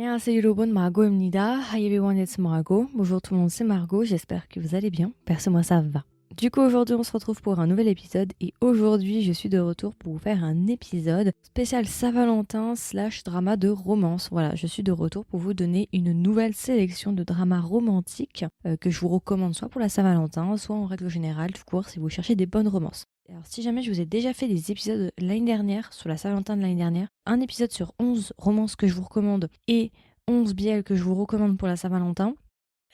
안녕하세요 여러분, Margot입니다. Hi everyone, it's Margot. Bonjour tout le monde, c'est Margot. J'espère que vous allez bien. Perso, moi ça va. Du coup, aujourd'hui, on se retrouve pour un nouvel épisode et aujourd'hui, je suis de retour pour vous faire un épisode spécial Saint-Valentin / drama de romance. Voilà, je suis de retour pour vous donner une nouvelle sélection de dramas romantiques que je vous recommande soit pour la Saint-Valentin, soit en règle générale, tout court, si vous cherchez des bonnes romances. Alors, si jamais je vous ai déjà fait des épisodes l'année dernière, sur la Saint-Valentin de l'année dernière, un épisode sur 11 romances que je vous recommande et 11 biels que je vous recommande pour la Saint-Valentin.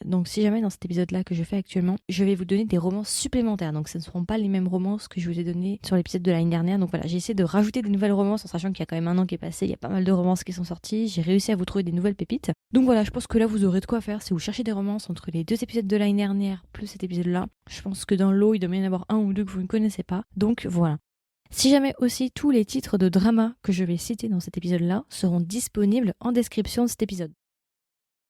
Donc si jamais dans cet épisode-là que je fais actuellement, je vais vous donner des romances supplémentaires. Donc ce ne seront pas les mêmes romances que je vous ai données sur l'épisode de l'année dernière. Donc voilà, j'ai essayé de rajouter des nouvelles romances en sachant qu'il y a quand même un an qui est passé, il y a pas mal de romances qui sont sorties. J'ai réussi à vous trouver des nouvelles pépites. Donc voilà, je pense que là vous aurez de quoi faire si vous cherchez des romances entre les deux épisodes de l'année dernière plus cet épisode-là. Je pense que dans l'eau, il doit y en avoir un ou deux que vous ne connaissez pas. Donc voilà. Si jamais aussi tous les titres de drama que je vais citer dans cet épisode-là seront disponibles en description de cet épisode.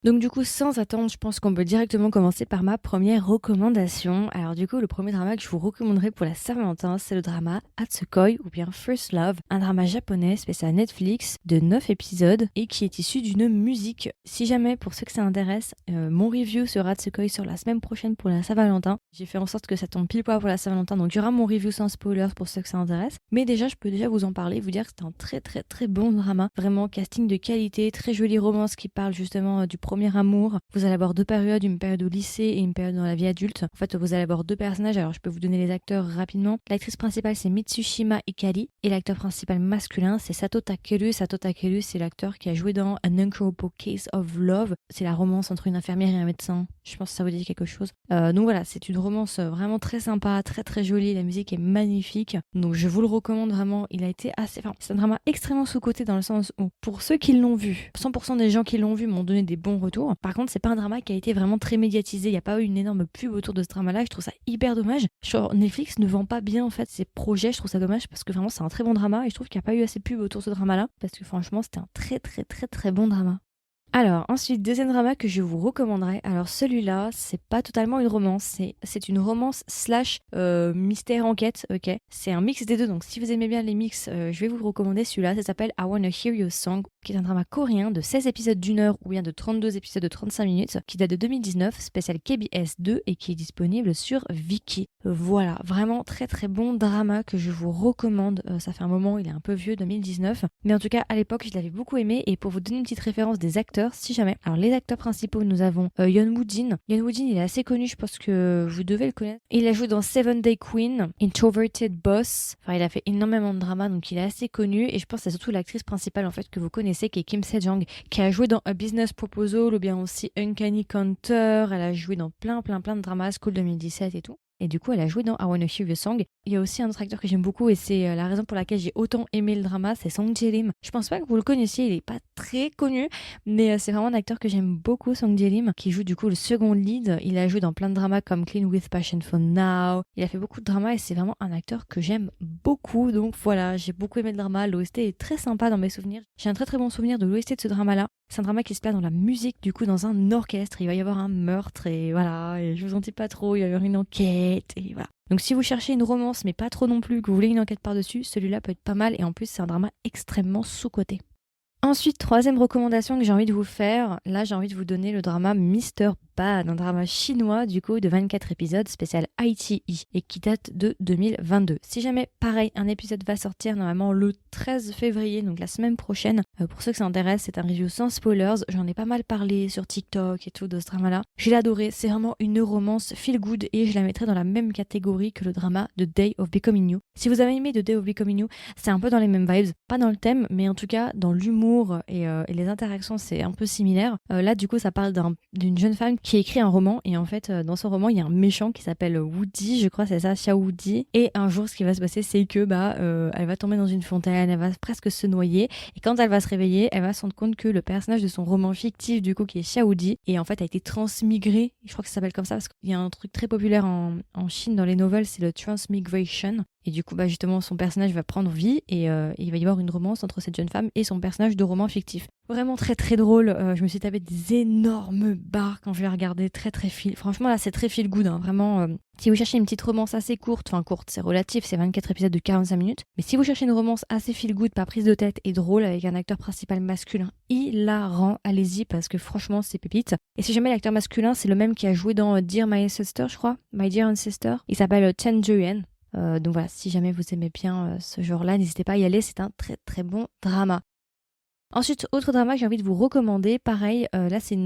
Donc du coup, sans attendre, je pense qu'on peut directement commencer par ma première recommandation. Alors du coup, le premier drama que je vous recommanderais pour la Saint-Valentin, c'est le drama Hatsukoi ou bien First Love, un drama japonais spécial Netflix de 9 épisodes et qui est issu d'une musique. Si jamais, pour ceux que ça intéresse, mon review sur Hatsukoi sur la semaine prochaine pour la Saint-Valentin. J'ai fait en sorte que ça tombe pile poil pour la Saint-Valentin, donc il y aura mon review sans spoilers pour ceux que ça intéresse. Mais déjà, je peux déjà vous en parler, vous dire que c'est un très très très bon drama. Vraiment, casting de qualité, très jolie romance qui parle justement du premier amour. Vous allez avoir deux périodes, une période au lycée et une période dans la vie adulte. En fait, vous allez avoir deux personnages. Alors, je peux vous donner les acteurs rapidement. L'actrice principale, c'est Mitsushima Ikari et l'acteur principal masculin, c'est Sato Takeru. Sato Takeru, c'est l'acteur qui a joué dans An Incurable Case of Love. C'est la romance entre une infirmière et un médecin. Je pense que ça vous dit quelque chose. Donc voilà, c'est une romance vraiment très sympa, très très jolie. La musique est magnifique. Donc je vous le recommande vraiment. Il a été assez... Enfin, c'est un drama extrêmement sous-coté dans le sens où, pour ceux qui l'ont vu, 100% des gens qui l'ont vu m'ont donné des bons retours. Par contre, c'est pas un drama qui a été vraiment très médiatisé. Il n'y a pas eu une énorme pub autour de ce drama-là. Je trouve ça hyper dommage. Genre, Netflix ne vend pas bien en fait ses projets. Je trouve ça dommage parce que vraiment, c'est un très bon drama et je trouve qu'il n'y a pas eu assez de pub autour de ce drama-là parce que franchement, c'était un très très très très bon drama. Alors, ensuite, deuxième drama que je vous recommanderais. Alors, celui-là, c'est pas totalement une romance. C'est une romance / mystère enquête, ok. C'est un mix des deux. Donc, si vous aimez bien les mix, je vais vous le recommander celui-là. Ça s'appelle I Wanna Hear Your Song, qui est un drama coréen de 16 épisodes d'une heure ou bien de 32 épisodes de 35 minutes, qui date de 2019, spécial KBS 2 et qui est disponible sur Viki. Voilà, vraiment très très bon drama que je vous recommande. Ça fait un moment, il est un peu vieux, 2019. Mais en tout cas, à l'époque, je l'avais beaucoup aimé. Et pour vous donner une petite référence des acteurs, si jamais. Alors les acteurs principaux, nous avons Yeon Woo-jin. Yeon Woo-jin, il est assez connu, je pense que vous devez le connaître. Il a joué dans Seven Day Queen, Introverted Boss. Enfin, il a fait énormément de drama, donc il est assez connu. Et je pense que c'est surtout l'actrice principale en fait que vous connaissez, qui est Kim Se-jong, qui a joué dans A Business Proposal ou bien aussi Uncanny Counter. Elle a joué dans plein de dramas, School 2017 et tout. Et du coup, elle a joué dans I Wanna Hear Your Song. Il y a aussi un autre acteur que j'aime beaucoup et c'est la raison pour laquelle j'ai autant aimé le drama, c'est Song Jae-rim. Je pense pas que vous le connaissiez, il est pas très connu, mais c'est vraiment un acteur que j'aime beaucoup, Song Jae-rim, qui joue du coup le second lead. Il a joué dans plein de dramas comme Clean with Passion for Now. Il a fait beaucoup de dramas et c'est vraiment un acteur que j'aime beaucoup. Donc voilà, j'ai beaucoup aimé le drama. L'OST est très sympa dans mes souvenirs. J'ai un très très bon souvenir de l'OST de ce drama-là. C'est un drama qui se place dans la musique, du coup, dans un orchestre. Il va y avoir un meurtre et voilà, et je vous en dis pas trop, il va y avoir une enquête et voilà. Donc si vous cherchez une romance, mais pas trop non plus, que vous voulez une enquête par-dessus, celui-là peut être pas mal et en plus, c'est un drama extrêmement sous-coté. Ensuite, troisième recommandation que j'ai envie de vous faire, là j'ai envie de vous donner le drama Mr. Bad, un drama chinois du coup de 24 épisodes spécial ITI et qui date de 2022. Si jamais pareil, un épisode va sortir normalement le 13 février, donc la semaine prochaine, pour ceux que ça intéresse, c'est un review sans spoilers, j'en ai pas mal parlé sur TikTok et tout de ce drama-là. J'ai adoré, c'est vraiment une romance feel good et je la mettrai dans la même catégorie que le drama The Day of Becoming You. Si vous avez aimé The Day of Becoming You, c'est un peu dans les mêmes vibes, pas dans le thème, mais en tout cas dans l'humour et les interactions, c'est un peu similaire. Là, du coup, ça parle d'une jeune femme qui a écrit un roman et en fait, dans son roman, il y a un méchant qui s'appelle Woody, je crois, c'est ça, Xiao Woody. Et un jour, ce qui va se passer, c'est que elle va tomber dans une fontaine, elle va presque se noyer et quand elle va se réveiller, elle va se rendre compte que le personnage de son roman fictif, du coup, qui est Xiao Woody, et en fait a été transmigré. Je crois que ça s'appelle comme ça parce qu'il y a un truc très populaire en Chine dans les novels, c'est le transmigration. Et du coup, bah justement, son personnage va prendre vie et il va y avoir une romance entre cette jeune femme et son personnage de roman fictif. Vraiment très très drôle. Je me suis tapé des énormes barres quand je l'ai regardé, très très feel. Franchement, là, c'est très feel good. Hein. Vraiment, si vous cherchez une petite romance assez courte, enfin courte, c'est relatif, c'est 24 épisodes de 45 minutes. Mais si vous cherchez une romance assez feel good, pas prise de tête et drôle avec un acteur principal masculin hilarant, allez-y parce que franchement, c'est pépite. Et si jamais l'acteur masculin, c'est le même qui a joué dans Dear My Ancestor, je crois, My Dear Ancestor. Il s'appelle Chen Juyen. Donc voilà, si jamais vous aimez bien ce genre-là, n'hésitez pas à y aller, c'est un très très bon drama. Ensuite, autre drama que j'ai envie de vous recommander, pareil, là c'est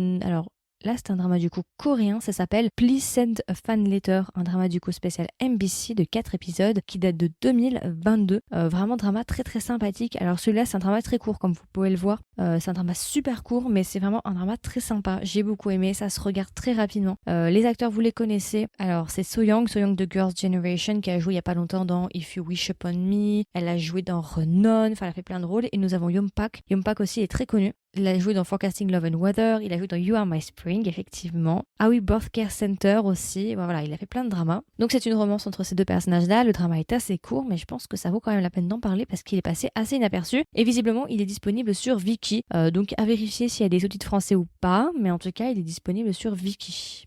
un drama du coup coréen, ça s'appelle Please Send a Fan Letter, un drama du coup spécial MBC de 4 épisodes qui date de 2022. Vraiment drama très très sympathique. Alors celui-là c'est un drama très court comme vous pouvez le voir. C'est un drama super court mais c'est vraiment un drama très sympa. J'ai beaucoup aimé, ça se regarde très rapidement. Les acteurs vous les connaissez. Alors c'est So-young de Girls' Generation qui a joué il y a pas longtemps dans If You Wish Upon Me. Elle a joué dans Renon, enfin elle a fait plein de rôles. Et nous avons Yoon-pak. Yoon-pak aussi est très connu. Il a joué dans Forecasting Love and Weather, il a joué dans You Are My Spring, effectivement. Ah oui, Birth Care Center aussi. Voilà, il a fait plein de dramas. Donc c'est une romance entre ces deux personnages-là. Le drama est assez court, mais je pense que ça vaut quand même la peine d'en parler parce qu'il est passé assez inaperçu. Et visiblement, il est disponible sur Viki. Donc à vérifier s'il y a des sous-titres français ou pas, mais en tout cas, il est disponible sur Viki.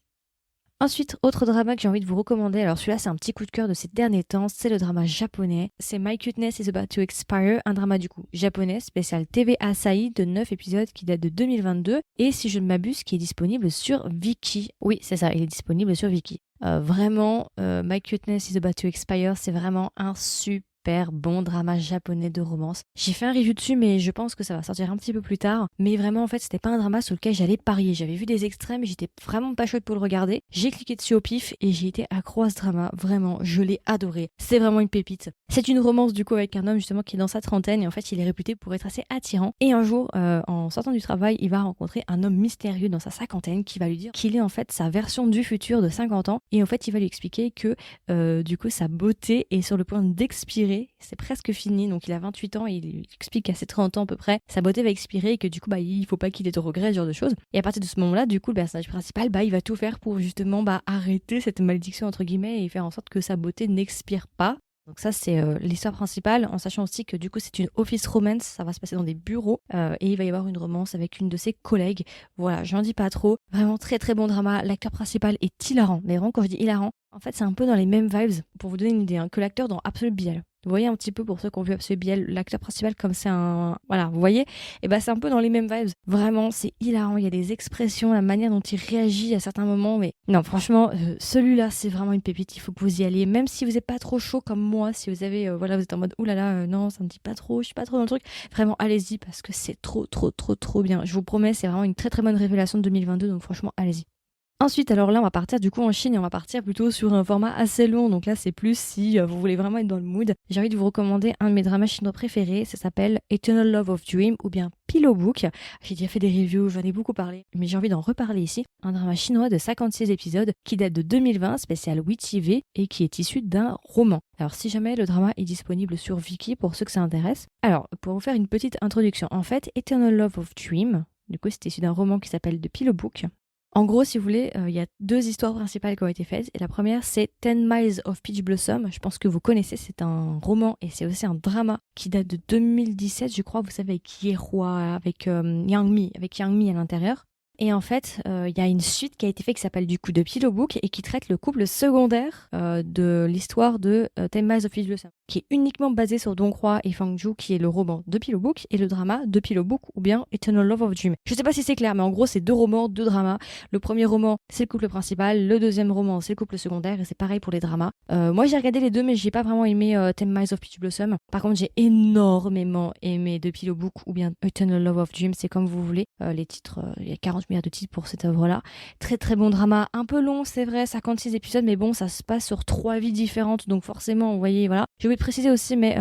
Ensuite, autre drama que j'ai envie de vous recommander, alors celui-là c'est un petit coup de cœur de ces derniers temps, c'est le drama japonais. C'est My Cuteness is About to Expire, un drama du coup japonais, spécial TV Asahi de 9 épisodes qui date de 2022 et si je ne m'abuse qui est disponible sur Viki. Oui, c'est ça, il est disponible sur Viki. Vraiment, My Cuteness is About to Expire, c'est vraiment un super bon drama japonais de romance. J'ai fait un review dessus mais je pense que ça va sortir un petit peu plus tard. Mais vraiment en fait c'était pas un drama sur lequel j'allais parier. J'avais vu des extraits mais j'étais vraiment pas chaude pour le regarder. J'ai cliqué dessus au pif et j'ai été accro à ce drama. Vraiment, je l'ai adoré. C'est vraiment une pépite. C'est une romance du coup avec un homme justement qui est dans sa trentaine et en fait il est réputé pour être assez attirant. Et un jour, en sortant du travail, il va rencontrer un homme mystérieux dans sa cinquantaine qui va lui dire qu'il est en fait sa version du futur de 50 ans et en fait il va lui expliquer que du coup sa beauté est sur le point d'expirer. C'est presque fini, donc il a 28 ans et il explique qu'à ses 30 ans à peu près, sa beauté va expirer et que du coup il faut pas qu'il ait de regrets, ce genre de choses. Et à partir de ce moment-là, du coup le personnage principal il va tout faire pour justement arrêter cette malédiction entre guillemets et faire en sorte que sa beauté n'expire pas. Donc ça c'est l'histoire principale, en sachant aussi que du coup c'est une office romance, ça va se passer dans des bureaux et il va y avoir une romance avec une de ses collègues. Voilà, j'en dis pas trop. Vraiment très très bon drama, l'acteur principal est hilarant. Mais vraiment quand je dis hilarant, en fait c'est un peu dans les mêmes vibes, pour vous donner une idée, que l'acteur dans Absolute BL. Vous voyez un petit peu pour ceux qui ont vu Absolute BL, l'acteur principal comme c'est un... Voilà, vous voyez. Et c'est un peu dans les mêmes vibes. Vraiment, c'est hilarant. Il y a des expressions, la manière dont il réagit à certains moments. Mais non, franchement, celui-là, c'est vraiment une pépite. Il faut que vous y alliez. Même si vous n'êtes pas trop chaud comme moi, si vous avez, vous êtes en mode, oulala, non, ça me dit pas trop, je suis pas trop dans le truc. Vraiment, allez-y parce que c'est trop bien. Je vous promets, c'est vraiment une très très bonne révélation de 2022. Donc franchement, allez-y. Ensuite, alors là, on va partir du coup en Chine et on va partir plutôt sur un format assez long. Donc là, c'est plus si vous voulez vraiment être dans le mood. J'ai envie de vous recommander un de mes dramas chinois préférés. Ça s'appelle Eternal Love of Dream ou bien Pillow Book. J'ai déjà fait des reviews, j'en ai beaucoup parlé, mais j'ai envie d'en reparler ici. Un drama chinois de 56 épisodes qui date de 2020, spécial WeTV et qui est issu d'un roman. Alors si jamais le drama est disponible sur Viki pour ceux que ça intéresse. Alors, pour vous faire une petite introduction, en fait, Eternal Love of Dream, du coup, c'est issu d'un roman qui s'appelle The Pillow Book. En gros, si vous voulez, il y a 2 histoires principales qui ont été faites. Et la première, c'est 10 Miles of Peach Blossom. Je pense que vous connaissez, c'est un roman et c'est aussi un drama qui date de 2017, je crois, vous savez, avec Yehua, avec Yang Mi à l'intérieur. Et en fait, il y a une suite qui a été faite qui s'appelle du coup The Pillow Book et qui traite le couple secondaire de l'histoire de 10 Miles of Peach Blossom, qui est uniquement basé sur Donghua et Fangju, qui est le roman de Pillow Book, et le drama de Pillow Book ou bien Eternal Love of Dream. Je sais pas si c'est clair, mais en gros, c'est 2 romans, 2 dramas. Le premier roman, c'est le couple principal, le deuxième roman, c'est le couple secondaire, et c'est pareil pour les dramas. Moi, j'ai regardé les 2, mais j'ai pas vraiment aimé 10 Miles of Peach Blossom. Par contre, j'ai énormément aimé The Pillow Book ou bien Eternal Love of Dream, c'est comme vous voulez. Les titres, il y a 40 milliards de titres pour cette œuvre-là. Très très bon drama, un peu long, c'est vrai, 56 épisodes, mais bon, ça se passe sur 3 vies différentes, donc forcément, vous voyez, voilà. J'ai oublié de préciser aussi, mais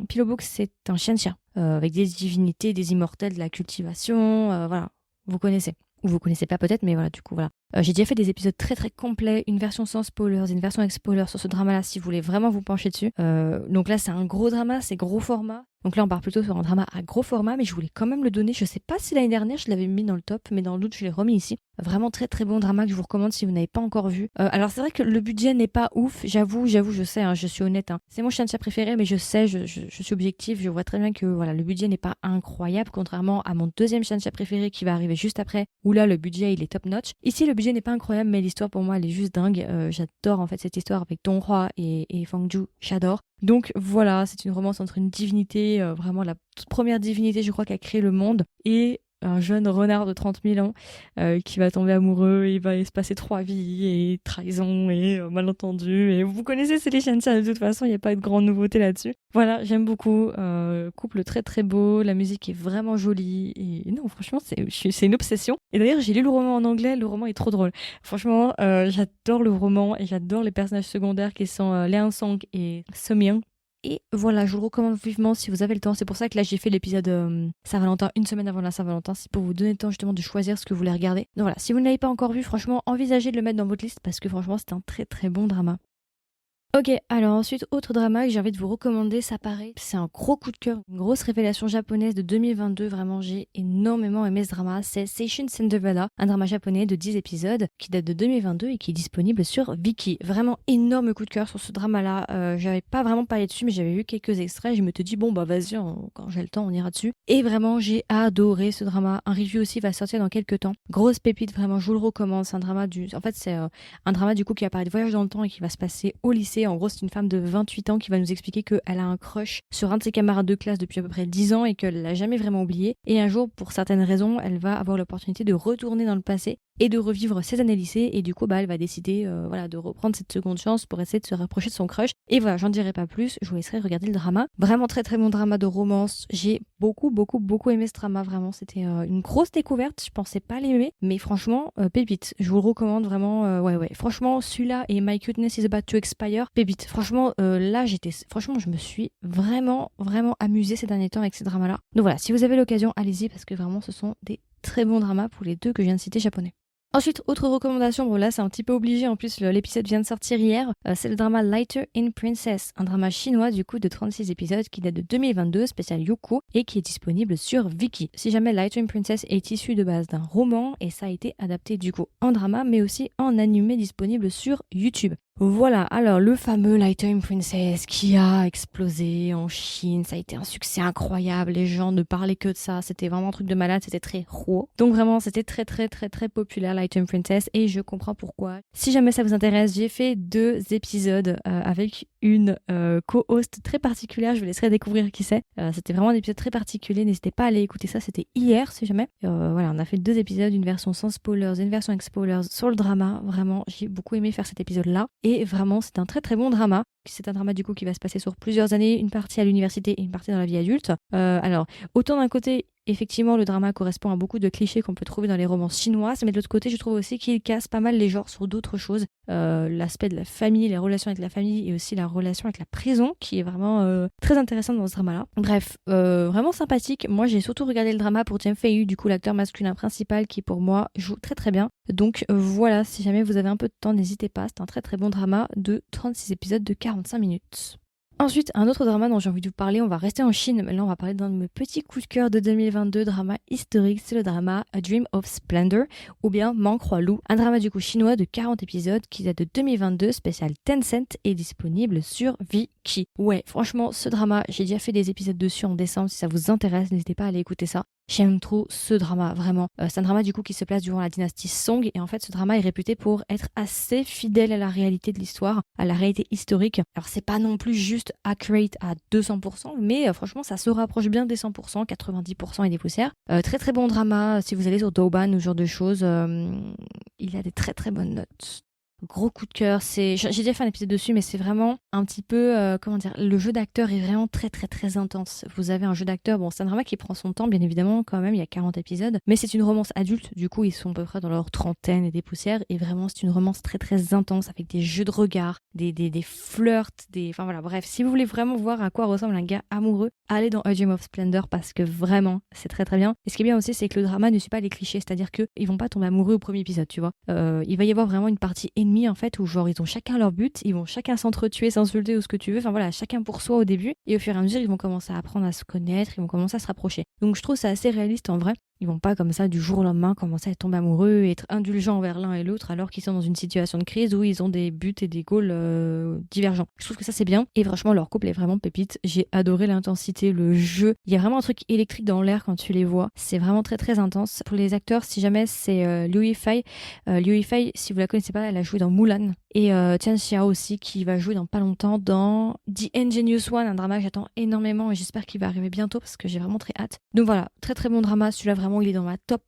Pillow Book, c'est un chien avec des divinités, des immortels, de la cultivation, voilà, vous connaissez. Ou vous connaissez pas peut-être, mais voilà, du coup, voilà. J'ai déjà fait des épisodes très très complets, une version sans spoilers, une version avec spoilers sur ce drama-là, si vous voulez vraiment vous pencher dessus. Donc là, c'est un gros drama, c'est gros format. Donc là, on part plutôt sur un drama à gros format, mais je voulais quand même le donner. Je sais pas si l'année dernière, je l'avais mis dans le top, mais dans le doute, je l'ai remis ici. Vraiment très très bon drama que je vous recommande si vous n'avez pas encore vu. Alors c'est vrai que le budget n'est pas ouf, j'avoue, je sais, hein, je suis honnête. Hein. C'est mon Shantia préféré, mais je sais, je suis objective, je vois très bien que voilà, le budget n'est pas incroyable, contrairement à mon deuxième Shantia préféré qui va arriver juste après, où là le budget il est top notch. Ici le budget n'est pas incroyable, mais l'histoire pour moi elle est juste dingue. J'adore en fait cette histoire avec Dong Hwa et Fang Ju, j'adore. Donc voilà, c'est une romance entre une divinité, vraiment la toute première divinité je crois qui a créé le monde, et un jeune renard de 30 000 ans qui va tomber amoureux, et il va se passer 3 vies et trahison et malentendu, et vous connaissez c'est les Shantia de toute façon, il n'y a pas de grande nouveauté là-dessus. Voilà, j'aime beaucoup, couple très très beau, la musique est vraiment jolie, et non franchement c'est une obsession. Et d'ailleurs j'ai lu le roman en anglais, le roman est trop drôle. Franchement j'adore le roman et j'adore les personnages secondaires qui sont Leon Song et Seung-myung. Et voilà, je vous le recommande vivement si vous avez le temps. C'est pour ça que là j'ai fait l'épisode Saint-Valentin une semaine avant la Saint-Valentin. C'est pour vous donner le temps justement de choisir ce que vous voulez regarder. Donc voilà, si vous ne l'avez pas encore vu, franchement, envisagez de le mettre dans votre liste parce que franchement c'est un très très bon drama. Ok, alors ensuite, autre drama que j'ai envie de vous recommander, ça paraît, c'est un gros coup de cœur, une grosse révélation japonaise de 2022, vraiment j'ai énormément aimé ce drama, c'est Seishun Cinderella, un drama japonais de 10 épisodes qui date de 2022 et qui est disponible sur Viki. Vraiment énorme coup de cœur sur ce drama-là, j'avais pas vraiment parlé dessus mais j'avais vu quelques extraits, je me suis dit bon bah vas-y, quand j'ai le temps on ira dessus. Et vraiment j'ai adoré ce drama, un review aussi va sortir dans quelques temps, grosse pépite, vraiment je vous le recommande, c'est un drama en fait c'est un drama du coup qui va parler de voyage dans le temps et qui va se passer au lycée. En gros, c'est une femme de 28 ans qui va nous expliquer qu'elle a un crush sur un de ses camarades de classe depuis à peu près 10 ans et qu'elle l'a jamais vraiment oublié. Et un jour, pour certaines raisons, elle va avoir l'opportunité de retourner dans le passé et de revivre ses années lycée. Et du coup, elle va décider de reprendre cette seconde chance pour essayer de se rapprocher de son crush. Et voilà, j'en dirai pas plus. Je vous laisserai regarder le drama. Vraiment très très bon drama de romance. J'ai beaucoup aimé ce drama. Vraiment, c'était une grosse découverte. Je pensais pas l'aimer, mais franchement, pépite. Je vous le recommande vraiment. Ouais. Franchement, celui-là et My Cuteness is About to Expire, pépite. Franchement, là, je me suis vraiment amusée ces derniers temps avec ces dramas-là. Donc voilà, si vous avez l'occasion, allez-y parce que vraiment, ce sont des très bons dramas pour les deux que je viens de citer japonais. Ensuite, autre recommandation, bon là c'est un petit peu obligé, en plus l'épisode vient de sortir hier, c'est le drama Lighter in Princess, un drama chinois du coup de 36 épisodes qui date de 2022, spécial Youku, et qui est disponible sur Viki. Si jamais Lighter in Princess est issu de base d'un roman, et ça a été adapté du coup en drama, mais aussi en animé disponible sur YouTube. Voilà, alors le fameux Lighter in Princess qui a explosé en Chine, ça a été un succès incroyable, les gens ne parlaient que de ça, c'était vraiment un truc de malade, c'était très raw. Donc vraiment, c'était très populaire Lighter in Princess et je comprends pourquoi. Si jamais ça vous intéresse, j'ai fait 2 épisodes avec une co-host très particulière, je vous laisserai découvrir qui c'est. C'était vraiment un épisode très particulier, n'hésitez pas à aller écouter ça, c'était hier si jamais. Voilà, on a fait 2 épisodes, une version sans spoilers et une version avec spoilers sur le drama, vraiment j'ai beaucoup aimé faire cet épisode-là. Et vraiment, c'est un très bon drama. C'est un drama du coup qui va se passer sur plusieurs années, une partie à l'université et une partie dans la vie adulte. Alors, autant d'un côté, effectivement, le drama correspond à beaucoup de clichés qu'on peut trouver dans les romances chinoises, mais de l'autre côté, je trouve aussi qu'il casse pas mal les genres sur d'autres choses. L'aspect de la famille, les relations avec la famille et aussi la relation avec la prison, qui est vraiment très intéressante dans ce drama-là. Bref, vraiment sympathique. Moi, j'ai surtout regardé le drama pour Jae Fei-yu, du coup l'acteur masculin principal, qui pour moi joue très bien. Donc voilà, si jamais vous avez un peu de temps, n'hésitez pas. C'est un très bon drama de 36 épisodes de 45 minutes. Ensuite, un autre drama dont j'ai envie de vous parler, on va rester en Chine, mais là on va parler d'un de mes petits coups de cœur de 2022, drama historique, c'est le drama A Dream of Splendor, ou bien Mancroix-Loup, un drama du coup chinois de 40 épisodes qui date de 2022, spécial Tencent, et disponible sur Viki. Ouais, franchement, ce drama, j'ai déjà fait des épisodes dessus en décembre, si ça vous intéresse, n'hésitez pas à aller écouter ça. J'aime trop ce drama, vraiment. C'est un drama du coup qui se place durant la dynastie Song et en fait ce drama est réputé pour être assez fidèle à la réalité de l'histoire, à la réalité historique. Alors c'est pas non plus juste accurate à 200%, mais franchement ça se rapproche bien des 100%, 90% et des poussières. Très bon drama, si vous allez sur Douban ou ce genre de choses, il a des très bonnes notes. Gros coup de cœur, j'ai déjà fait un épisode dessus, mais c'est vraiment un petit peu, le jeu d'acteur est vraiment très intense. Vous avez un jeu d'acteur, bon c'est un drama qui prend son temps bien évidemment quand même, il y a 40 épisodes, mais c'est une romance adulte, du coup ils sont à peu près dans leur trentaine et des poussières, et vraiment c'est une romance très intense avec des jeux de regard, des flirts, enfin voilà, bref, si vous voulez vraiment voir à quoi ressemble un gars amoureux, allez dans A Dream of Splendor parce que vraiment c'est très bien. Et ce qui est bien aussi c'est que le drama ne suit pas les clichés, c'est-à-dire qu'ils vont pas tomber amoureux au premier épisode, tu vois. Il va y avoir vraiment une partie en fait où genre ils ont chacun leur but, ils vont chacun s'entretuer, s'insulter ou ce que tu veux, enfin voilà, chacun pour soi au début et au fur et à mesure ils vont commencer à apprendre à se connaître, ils vont commencer à se rapprocher. Donc je trouve ça assez réaliste en vrai. Ils vont pas comme ça du jour au lendemain commencer à tomber amoureux et être indulgents envers l'un et l'autre alors qu'ils sont dans une situation de crise où ils ont des buts et des goals divergents. Je trouve que ça c'est bien et franchement leur couple est vraiment pépite. J'ai adoré l'intensité, le jeu. Il y a vraiment un truc électrique dans l'air quand tu les vois. C'est vraiment très très intense. Pour les acteurs, si jamais c'est Liu Yifei. Liu Yifei, si vous la connaissez pas, elle a joué dans Mulan. Et Tian Xiao aussi qui va jouer dans pas longtemps dans The Ingenious One, un drama que j'attends énormément et j'espère qu'il va arriver bientôt parce que j'ai vraiment très hâte. Donc voilà, très très bon drama. Celui-là vraiment il est dans ma top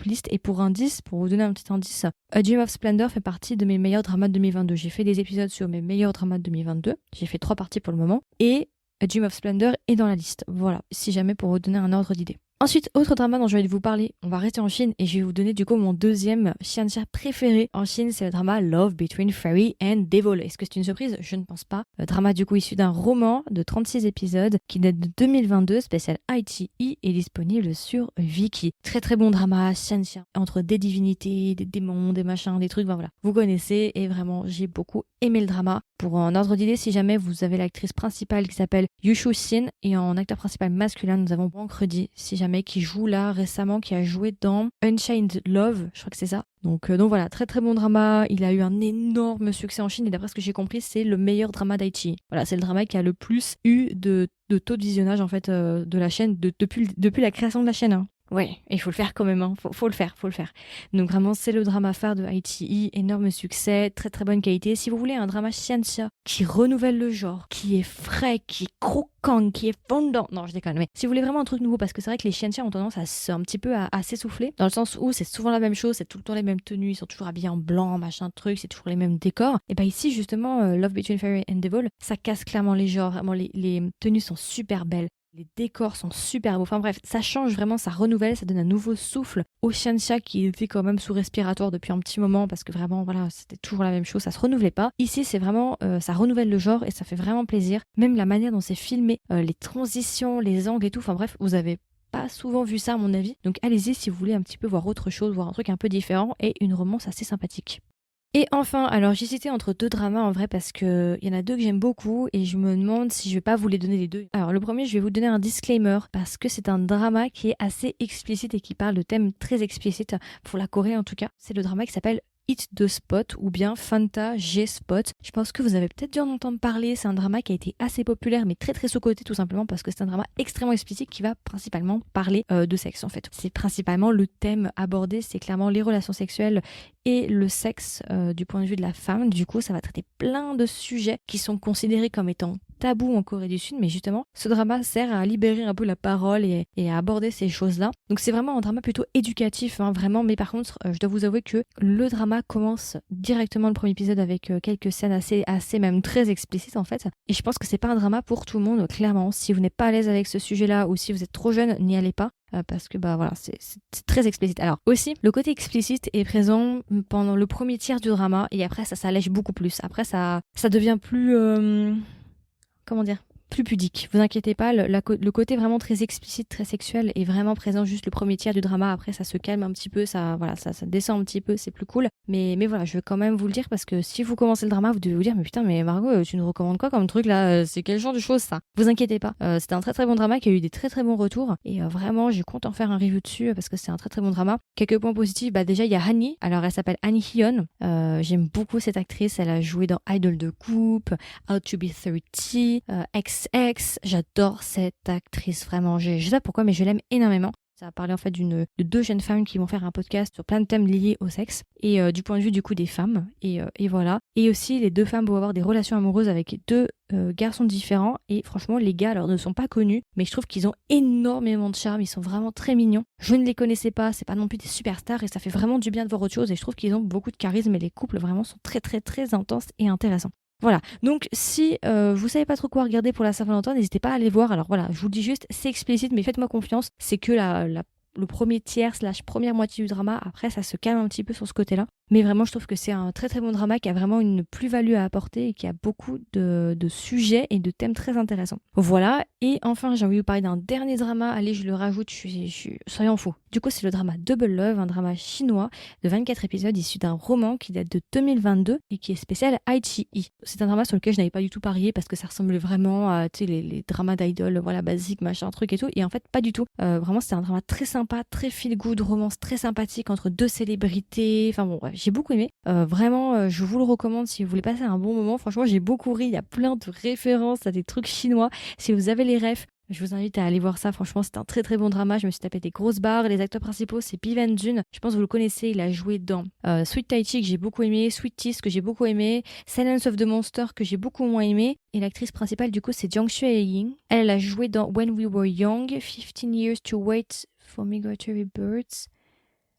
liste. Et pour indice, pour vous donner un petit indice, A Dream of Splendor fait partie de mes meilleurs dramas de 2022. J'ai fait des épisodes sur mes meilleurs dramas de 2022. J'ai fait 3 parties pour le moment. Et A Dream of Splendor est dans la liste. Voilà, si jamais pour vous donner un ordre d'idée. Ensuite, autre drama dont je vais vous parler, on va rester en Chine et je vais vous donner du coup mon deuxième xianxia préféré en Chine, c'est le drama Love Between Fairy and Devil. Est-ce que c'est une surprise? Je ne pense pas. Le drama du coup issu d'un roman de 36 épisodes qui date de 2022, spécial iQIYI, est disponible sur Viki. Très très bon drama xianxia entre des divinités, des démons, des machins, des trucs, ben voilà. Vous connaissez et vraiment j'ai beaucoup aimé le drama. Pour un ordre d'idée, si jamais vous avez l'actrice principale qui s'appelle Yushu Xin et en acteur principal masculin, nous avons Bankredi, si jamais qui joue là récemment, qui a joué dans Unchained Love, je crois que c'est ça. Donc voilà, très très bon drama. Il a eu un énorme succès en Chine et d'après ce que j'ai compris, c'est le meilleur drama d'iQIYI. Voilà, c'est le drama qui a le plus eu de taux de visionnage en fait de la chaîne depuis la création de la chaîne. Hein. Ouais, il faut le faire quand même, hein. Faut le faire. Donc vraiment, c'est le drama phare de iQIYI, énorme succès, très très bonne qualité. Si vous voulez un drama xianxia qui renouvelle le genre, qui est frais, qui est croquant, qui est fondant, non je déconne, mais si vous voulez vraiment un truc nouveau, parce que c'est vrai que les xianxia ont tendance un petit peu à s'essouffler, dans le sens où c'est souvent la même chose, c'est tout le temps les mêmes tenues, ils sont toujours habillés en blanc, machin truc, c'est toujours les mêmes décors. Et bah ici justement, Love Between Fairy and Devil, ça casse clairement les genres, vraiment les tenues sont super belles. Les décors sont super beaux. Enfin bref, ça change vraiment, ça renouvelle, ça donne un nouveau souffle au xianxia qui était quand même sous respiratoire depuis un petit moment parce que vraiment, voilà, c'était toujours la même chose, ça se renouvelait pas. Ici, c'est vraiment, ça renouvelle le genre et ça fait vraiment plaisir. Même la manière dont c'est filmé, les transitions, les angles et tout. Enfin bref, vous avez pas souvent vu ça à mon avis. Donc allez-y si vous voulez un petit peu voir autre chose, voir un truc un peu différent et une romance assez sympathique. Et enfin, alors j'hésitais entre 2 dramas en vrai parce que il y en a 2 que j'aime beaucoup et je me demande si je vais pas vous les donner les 2. Alors le premier, je vais vous donner un disclaimer parce que c'est un drama qui est assez explicite et qui parle de thèmes très explicites pour la Corée en tout cas. C'est le drama qui s'appelle Hit the Spot ou bien Fanta G-Spot. Je pense que vous avez peut-être dû en entendre parler. C'est un drama qui a été assez populaire mais très très sous-coté tout simplement parce que c'est un drama extrêmement explicite qui va principalement parler de sexe en fait. C'est principalement le thème abordé, c'est clairement les relations sexuelles et le sexe du point de vue de la femme. Du coup, ça va traiter plein de sujets qui sont considérés comme étant tabous en Corée du Sud, mais justement, ce drama sert à libérer un peu la parole et à aborder ces choses-là. Donc c'est vraiment un drama plutôt éducatif, hein, vraiment, mais par contre, je dois vous avouer que le drama commence directement le premier épisode avec quelques scènes assez même très explicites en fait, et je pense que c'est pas un drama pour tout le monde, clairement. Si vous n'êtes pas à l'aise avec ce sujet-là ou si vous êtes trop jeune, n'y allez pas. Parce que bah voilà, c'est très explicite. Alors aussi, le côté explicite est présent pendant le premier tiers du drama et après ça s'allège beaucoup plus. Après ça devient plus comment dire, plus pudique. Vous inquiétez pas, le côté vraiment très explicite, très sexuel est vraiment présent juste le premier tiers du drama. Après, ça se calme un petit peu, ça descend un petit peu, c'est plus cool. Mais voilà, je veux quand même vous le dire parce que si vous commencez le drama, vous devez vous dire, mais putain, mais Margot, tu nous recommandes quoi comme truc là? C'est quel genre de choses ça? Vous inquiétez pas. C'était un très très bon drama qui a eu des très très bons retours et vraiment, je compte en faire un review dessus parce que c'est un très très bon drama. Quelques points positifs, bah déjà il y a Hani. Alors elle s'appelle Hani Hyun. J'aime beaucoup cette actrice. Elle a joué dans Idol de coupe, How to Be 30, XX. J'adore cette actrice vraiment. Je sais pas pourquoi, mais je l'aime énormément. Ça va parler en fait de 2 jeunes femmes qui vont faire un podcast sur plein de thèmes liés au sexe et du point de vue du coup des femmes et voilà. Et aussi les 2 femmes vont avoir des relations amoureuses avec 2 garçons différents et franchement les gars alors ne sont pas connus mais je trouve qu'ils ont énormément de charme, ils sont vraiment très mignons. Je ne les connaissais pas, c'est pas non plus des superstars et ça fait vraiment du bien de voir autre chose et je trouve qu'ils ont beaucoup de charisme et les couples vraiment sont très très très intenses et intéressants. Voilà, donc si vous savez pas trop quoi regarder pour la Saint-Valentin, n'hésitez pas à aller voir. Alors voilà, je vous le dis juste, c'est explicite, mais faites-moi confiance, c'est que le premier tiers / première moitié du drama, après ça se calme un petit peu sur ce côté-là. Mais vraiment, je trouve que c'est un très très bon drama qui a vraiment une plus-value à apporter et qui a beaucoup de sujets et de thèmes très intéressants. Voilà, et enfin, j'ai envie de vous parler d'un dernier drama. Allez, je le rajoute, soyons fous. Du coup, c'est le drama Double Love, un drama chinois de 24 épisodes issu d'un roman qui date de 2022 et qui est spécial Aichi-i. C'est un drama sur lequel je n'avais pas du tout parié parce que ça ressemblait vraiment à les dramas d'idol, voilà, basiques, machin, truc et tout. Et en fait, pas du tout. Vraiment, c'était un drama très sympa, très feel-good, romance très sympathique entre deux célébrités. Enfin bon, bref, j'ai beaucoup aimé. Vraiment, je vous le recommande si vous voulez passer un bon moment. Franchement, j'ai beaucoup ri. Il y a plein de références à des trucs chinois. Si vous avez les refs, je vous invite à aller voir ça. Franchement, c'est un très très bon drama. Je me suis tapé des grosses barres. Les acteurs principaux, c'est Pi Van Jun. Je pense que vous le connaissez. Il a joué dans Sweet Tai Chi que j'ai beaucoup aimé, Sweet Teeth que j'ai beaucoup aimé, Silence of the Monster que j'ai beaucoup moins aimé. Et l'actrice principale, du coup, c'est Jiang Shueying. Elle a joué dans When We Were Young, 15 Years to Wait for Migratory Birds.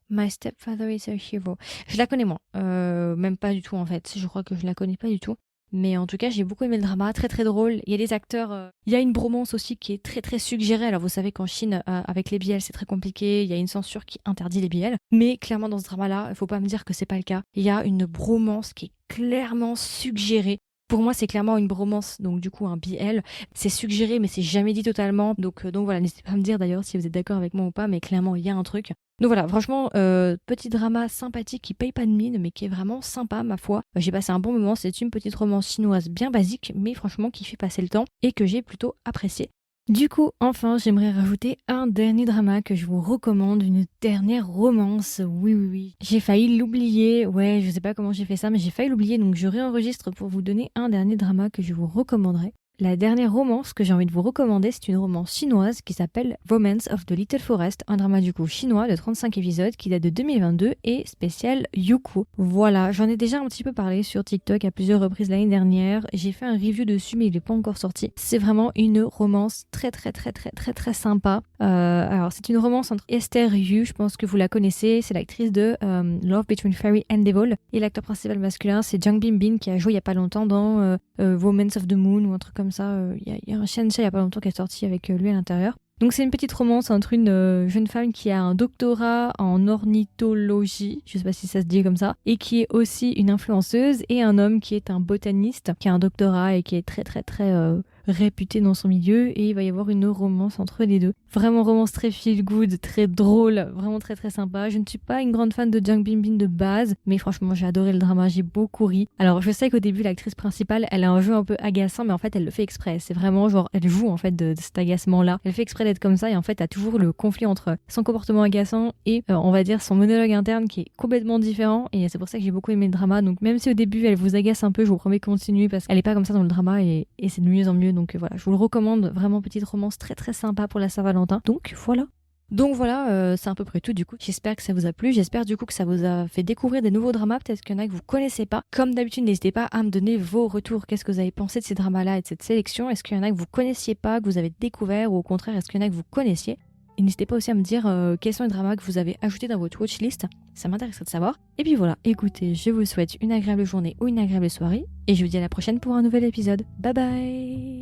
My Stepfather is a Hero. Je la connais moins. Même pas du tout en fait. Je crois que je la connais pas du tout. Mais en tout cas, j'ai beaucoup aimé le drama, très très drôle. Il y a des acteurs, il y a une bromance aussi qui est très très suggérée. Alors vous savez qu'en Chine, avec les BL, c'est très compliqué. Il y a une censure qui interdit les BL. Mais clairement, dans ce drama-là, il faut pas me dire que c'est pas le cas. Il y a une bromance qui est clairement suggérée. Pour moi, c'est clairement une bromance, donc du coup un BL. C'est suggéré, mais c'est jamais dit totalement. Donc voilà, n'hésitez pas à me dire d'ailleurs si vous êtes d'accord avec moi ou pas, mais clairement, il y a un truc. Donc voilà, franchement, petit drama sympathique qui paye pas de mine, mais qui est vraiment sympa, ma foi. J'ai passé un bon moment, c'est une petite romance chinoise bien basique, mais franchement qui fait passer le temps et que j'ai plutôt apprécié. Du coup, enfin, j'aimerais rajouter un dernier drama que je vous recommande, une dernière romance. Oui, oui, oui. J'ai failli l'oublier. Ouais, je sais pas comment j'ai fait ça, mais j'ai failli l'oublier, donc je réenregistre pour vous donner un dernier drama que je vous recommanderais. La dernière romance que j'ai envie de vous recommander, c'est une romance chinoise qui s'appelle Romance of the Little Forest, un drama du coup chinois de 35 épisodes qui date de 2022 et spécial Youku. Voilà, j'en ai déjà un petit peu parlé sur TikTok à plusieurs reprises l'année dernière. J'ai fait un review dessus mais il n'est pas encore sorti. C'est vraiment une romance très très très très très très sympa. Alors c'est une romance entre Esther Yu, je pense que vous la connaissez, c'est l'actrice de Love Between Fairy and Devil, et l'acteur principal masculin c'est Jang Binbin qui a joué il y a pas longtemps dans Romance of the Moon ou un truc comme ça. Il y a un chien de chat il y a pas longtemps qui est sorti avec lui à l'intérieur. Donc c'est une petite romance entre une jeune femme qui a un doctorat en ornithologie, je sais pas si ça se dit comme ça, et qui est aussi une influenceuse, et un homme qui est un botaniste, qui a un doctorat et qui est très très très réputé dans son milieu, et il va y avoir une romance entre les deux. Vraiment romance très feel good, très drôle, vraiment très très sympa. Je ne suis pas une grande fan de Jang Binbin de base, mais franchement j'ai adoré le drama, j'ai beaucoup ri. Alors je sais qu'au début l'actrice principale elle a un jeu un peu agaçant, mais en fait elle le fait exprès. C'est vraiment genre elle joue en fait de cet agacement là. Elle fait exprès d'être comme ça, et en fait t'as toujours le conflit entre son comportement agaçant et on va dire son monologue interne qui est complètement différent, et c'est pour ça que j'ai beaucoup aimé le drama. Donc même si au début elle vous agace un peu, je vous promets continuer parce qu'elle est pas comme ça dans le drama, et c'est de mieux en mieux. Donc voilà, je vous le recommande, vraiment petite romance très très sympa pour la Saint-Valentin. Donc voilà, c'est à peu près tout du coup. J'espère que ça vous a plu, j'espère du coup que ça vous a fait découvrir des nouveaux dramas, peut-être qu'il y en a que vous connaissez pas. Comme d'habitude, n'hésitez pas à me donner vos retours, qu'est-ce que vous avez pensé de ces dramas-là et de cette sélection. Est-ce qu'il y en a que vous connaissiez pas, que vous avez découvert, ou au contraire, est-ce qu'il y en a que vous connaissiez? Et n'hésitez pas aussi à me dire quels sont les dramas que vous avez ajoutés dans votre watchlist, ça m'intéresserait de savoir. Et puis voilà, écoutez, je vous souhaite une agréable journée ou une agréable soirée, et je vous dis à la prochaine pour un nouvel épisode. Bye bye.